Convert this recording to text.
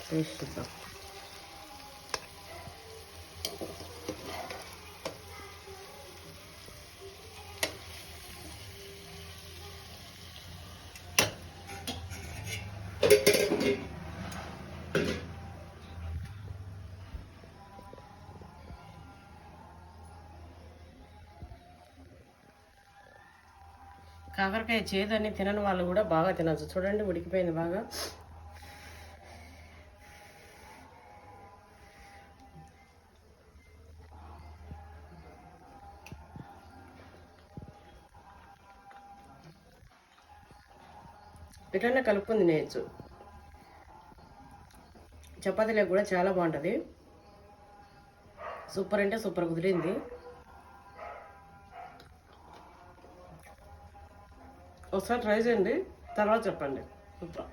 Taste చూద్దాం. కాకరకాయ చేదని తినని వాళ్ళు కూడా బాగా తినచ్చు. చూడండి ఉడికిపోయింది బాగా. ఇట్లనే కలుపుకొని తినేయచ్చు. చపాతీలకు కూడా చాలా బాగుంటుంది. సూపర్ అంటే సూపర్ కుదిరింది. ఒకసారి ట్రై చేయండి, తర్వాత చెప్పండి. సూపర్.